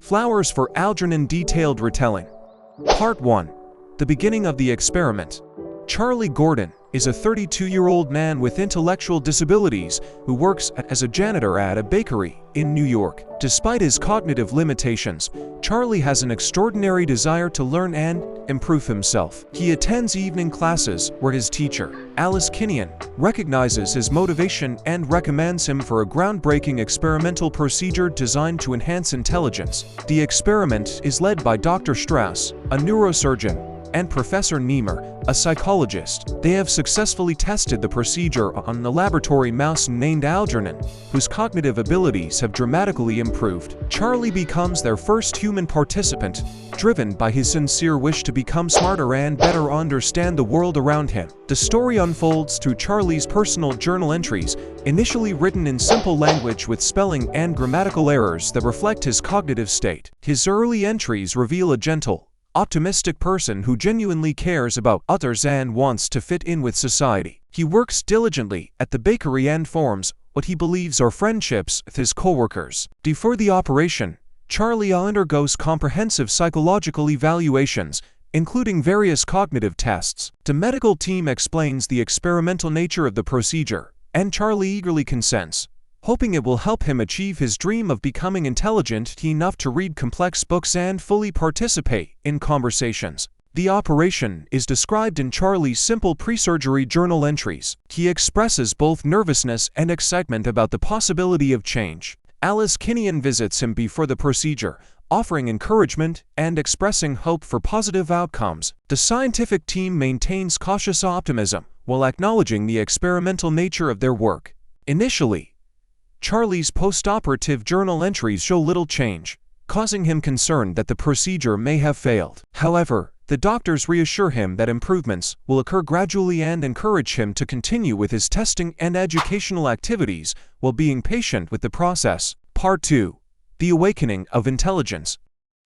Flowers for Algernon detailed retelling. Part 1. The beginning of the experiment. Charlie Gordon is a 32-year-old man with intellectual disabilities who works as a janitor at a bakery in New York. Despite his cognitive limitations, Charlie has an extraordinary desire to learn and improve himself. He attends evening classes where his teacher, Algernon, recognizes his motivation and recommends him for a groundbreaking experimental procedure designed to enhance intelligence. The experiment is led by Dr. Strauss, a neurosurgeon, and Professor Niemer, a psychologist. They have successfully tested the procedure on a laboratory mouse named Algernon, whose cognitive abilities have dramatically improved. Charlie becomes their first human participant, driven by his sincere wish to become smarter and better understand the world around him. The story unfolds through Charlie's personal journal entries, initially written in simple language with spelling and grammatical errors that reflect his cognitive state. His early entries reveal a gentle, optimistic person who genuinely cares about others and wants to fit in with society. He works diligently at the bakery and forms what he believes are friendships with his co-workers. Before the operation, Charlie undergoes comprehensive psychological evaluations, including various cognitive tests. The medical team explains the experimental nature of the procedure, and Charlie eagerly consents, hoping it will help him achieve his dream of becoming intelligent enough to read complex books and fully participate in conversations. The operation is described in Charlie's simple pre-surgery journal entries. He expresses both nervousness and excitement about the possibility of change. Algernon visits him before the procedure, offering encouragement and expressing hope for positive outcomes. The scientific team maintains cautious optimism while acknowledging the experimental nature of their work. Initially, Charlie's post-operative journal entries show little change, causing him concern that the procedure may have failed. However, the doctors reassure him that improvements will occur gradually and encourage him to continue with his testing and educational activities while being patient with the process. Part 2. The Awakening of Intelligence.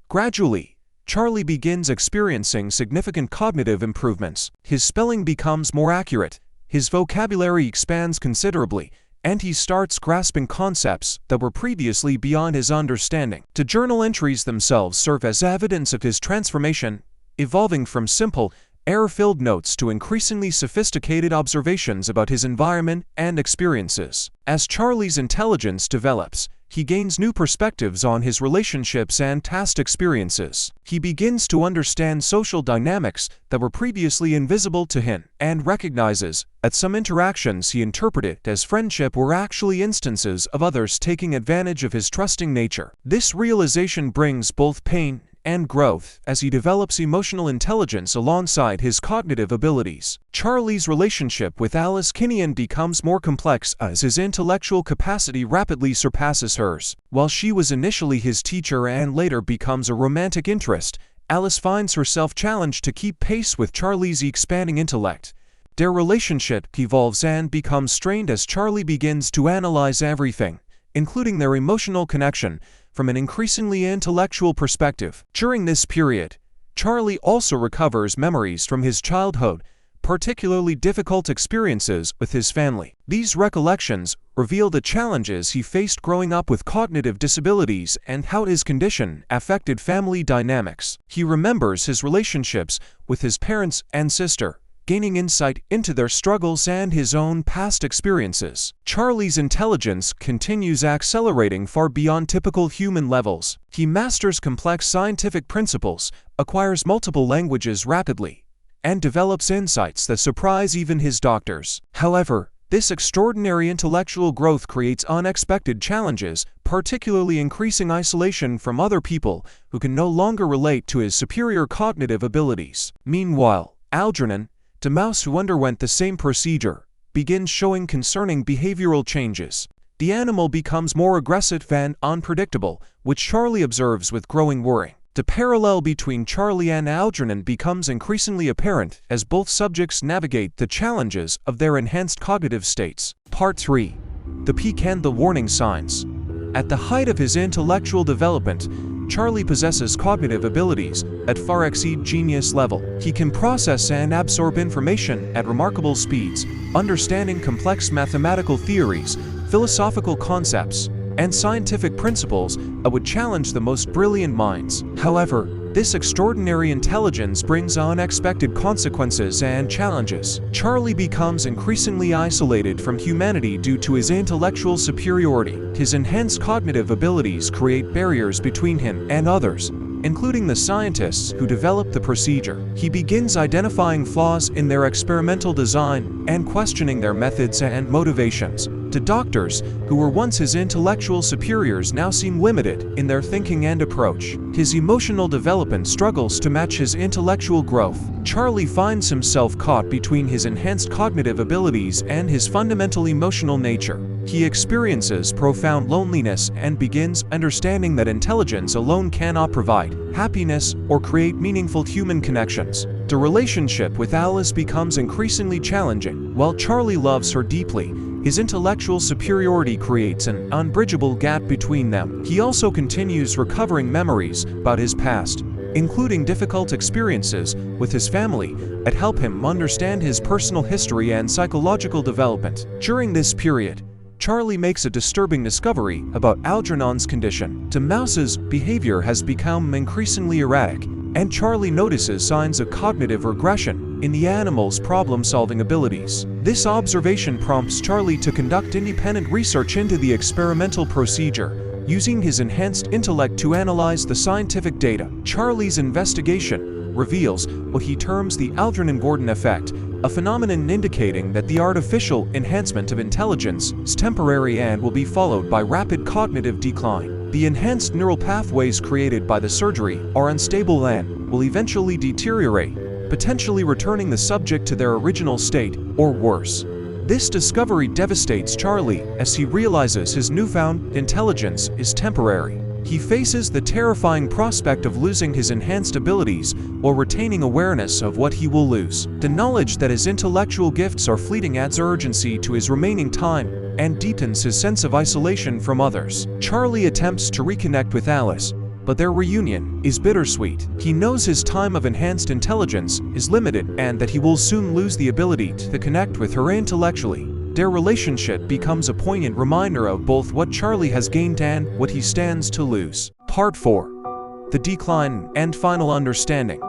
Gradually, Charlie begins experiencing significant cognitive improvements. His spelling becomes more accurate, his vocabulary expands considerably, and he starts grasping concepts that were previously beyond his understanding. The journal entries themselves serve as evidence of his transformation, evolving from simple, error-filled notes to increasingly sophisticated observations about his environment and experiences. As Charlie's intelligence develops, he gains new perspectives on his relationships and past experiences. He begins to understand social dynamics that were previously invisible to him, and recognizes that some interactions he interpreted as friendship were actually instances of others taking advantage of his trusting nature. This realization brings both pain and growth as he develops emotional intelligence alongside his cognitive abilities. Charlie's relationship with Algernon becomes more complex as his intellectual capacity rapidly surpasses hers. While she was initially his teacher and later becomes a romantic interest, Alice finds herself challenged to keep pace with Charlie's expanding intellect. Their relationship evolves and becomes strained as Charlie begins to analyze everything, including their emotional connection, from an increasingly intellectual perspective. During this period, Charlie also recovers memories from his childhood, particularly difficult experiences with his family. These recollections reveal the challenges he faced growing up with cognitive disabilities and how his condition affected family dynamics. He remembers his relationships with his parents and sister, gaining insight into their struggles and his own past experiences. Charlie's intelligence continues accelerating far beyond typical human levels. He masters complex scientific principles, acquires multiple languages rapidly, and develops insights that surprise even his doctors. However, this extraordinary intellectual growth creates unexpected challenges, particularly increasing isolation from other people who can no longer relate to his superior cognitive abilities. Meanwhile, Algernon, the mouse who underwent the same procedure, begins showing concerning behavioral changes. The animal becomes more aggressive and unpredictable, which Charlie observes with growing worry. The parallel between Charlie and Algernon becomes increasingly apparent as both subjects navigate the challenges of their enhanced cognitive states. Part 3. The Peak and the Warning Signs. At the height of his intellectual development, Charlie possesses cognitive abilities that far exceed genius level. He can process and absorb information at remarkable speeds, understanding complex mathematical theories, philosophical concepts, and scientific principles that would challenge the most brilliant minds. However, this extraordinary intelligence brings unexpected consequences and challenges. Charlie becomes increasingly isolated from humanity due to his intellectual superiority. His enhanced cognitive abilities create barriers between him and others, including the scientists who developed the procedure. He begins identifying flaws in their experimental design and questioning their methods and motivations. To doctors who were once his intellectual superiors now seem limited in their thinking and approach. His emotional development struggles to match his intellectual growth. Charlie finds himself caught between his enhanced cognitive abilities and his fundamental emotional nature. He experiences profound loneliness and begins understanding that intelligence alone cannot provide happiness or create meaningful human connections. The relationship with Alice becomes increasingly challenging. While Charlie loves her deeply, his intellectual superiority creates an unbridgeable gap between them. He also continues recovering memories about his past, including difficult experiences with his family, that help him understand his personal history and psychological development. During this period, Charlie makes a disturbing discovery about Algernon's condition. The mouse's behavior has become increasingly erratic, and Charlie notices signs of cognitive regression in the animal's problem-solving abilities. This observation prompts Charlie to conduct independent research into the experimental procedure, using his enhanced intellect to analyze the scientific data. Charlie's investigation reveals what he terms the Algernon-Gordon effect, a phenomenon indicating that the artificial enhancement of intelligence is temporary and will be followed by rapid cognitive decline. The enhanced neural pathways created by the surgery are unstable and will eventually deteriorate, potentially returning the subject to their original state, or worse. This discovery devastates Charlie as he realizes his newfound intelligence is temporary. He faces the terrifying prospect of losing his enhanced abilities while retaining awareness of what he will lose. The knowledge that his intellectual gifts are fleeting adds urgency to his remaining time and deepens his sense of isolation from others. Charlie attempts to reconnect with Alice, but their reunion is bittersweet. He knows his time of enhanced intelligence is limited and that he will soon lose the ability to connect with her intellectually. Their relationship becomes a poignant reminder of both what Charlie has gained and what he stands to lose. Part 4. The Decline and Final Understanding.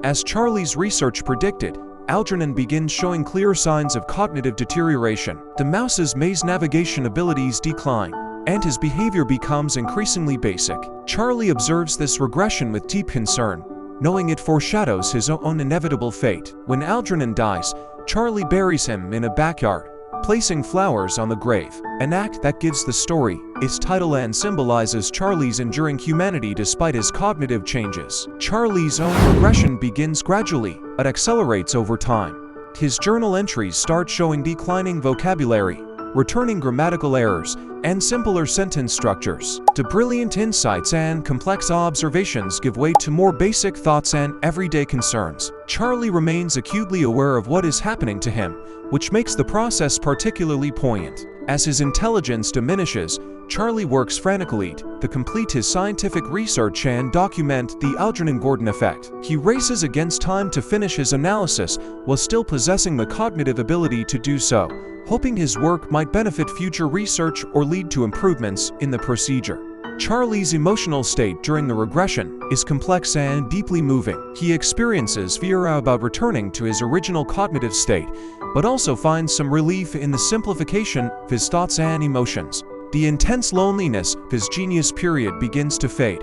As Charlie's research predicted, Algernon begins showing clear signs of cognitive deterioration. The mouse's maze navigation abilities decline, and his behavior becomes increasingly basic. Charlie observes this regression with deep concern, knowing it foreshadows his own inevitable fate. When Algernon dies, Charlie buries him in a backyard, placing flowers on the grave, an act that gives the story its title and symbolizes Charlie's enduring humanity despite his cognitive changes. Charlie's own regression begins gradually, but accelerates over time. His journal entries start showing declining vocabulary, returning grammatical errors, and simpler sentence structures. The brilliant insights and complex observations give way to more basic thoughts and everyday concerns. Charlie remains acutely aware of what is happening to him, which makes the process particularly poignant. As his intelligence diminishes, Charlie works frantically to complete his scientific research and document the Algernon-Gordon effect. He races against time to finish his analysis while still possessing the cognitive ability to do so, hoping his work might benefit future research or lead to improvements in the procedure. Charlie's emotional state during the regression is complex and deeply moving. He experiences fear about returning to his original cognitive state, but also finds some relief in the simplification of his thoughts and emotions. The intense loneliness of his genius period begins to fade,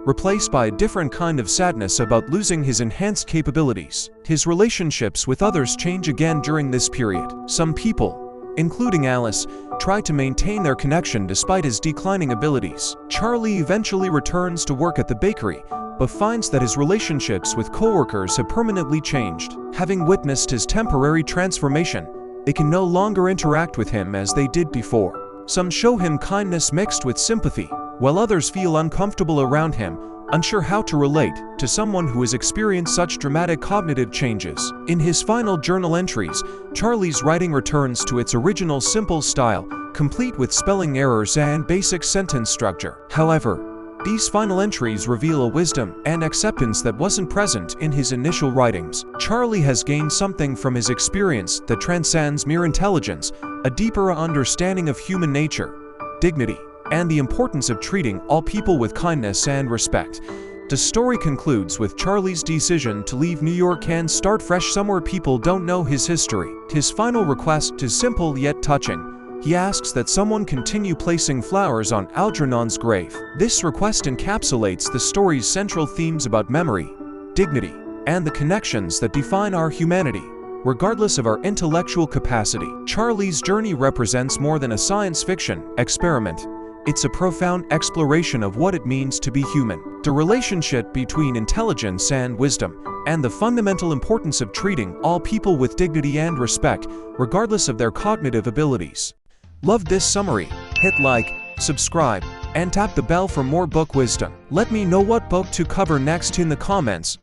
replaced by a different kind of sadness about losing his enhanced capabilities. His relationships with others change again during this period. Some people, including Alice, try to maintain their connection despite his declining abilities. Charlie eventually returns to work at the bakery, but finds that his relationships with coworkers have permanently changed. Having witnessed his temporary transformation, they can no longer interact with him as they did before. Some show him kindness mixed with sympathy, while others feel uncomfortable around him, unsure how to relate to someone who has experienced such dramatic cognitive changes. In his final journal entries, Charlie's writing returns to its original simple style, complete with spelling errors and basic sentence structure. However, these final entries reveal a wisdom and acceptance that wasn't present in his initial writings. Charlie has gained something from his experience that transcends mere intelligence, a deeper understanding of human nature, dignity, and the importance of treating all people with kindness and respect. The story concludes with Charlie's decision to leave New York and start fresh somewhere people don't know his history. His final request is simple yet touching. He asks that someone continue placing flowers on Algernon's grave. This request encapsulates the story's central themes about memory, dignity, and the connections that define our humanity, regardless of our intellectual capacity. Charlie's journey represents more than a science fiction experiment. It's a profound exploration of what it means to be human, the relationship between intelligence and wisdom, and the fundamental importance of treating all people with dignity and respect, regardless of their cognitive abilities. Loved this summary? Hit like, subscribe, and tap the bell for more book wisdom. Let me know what book to cover next in the comments.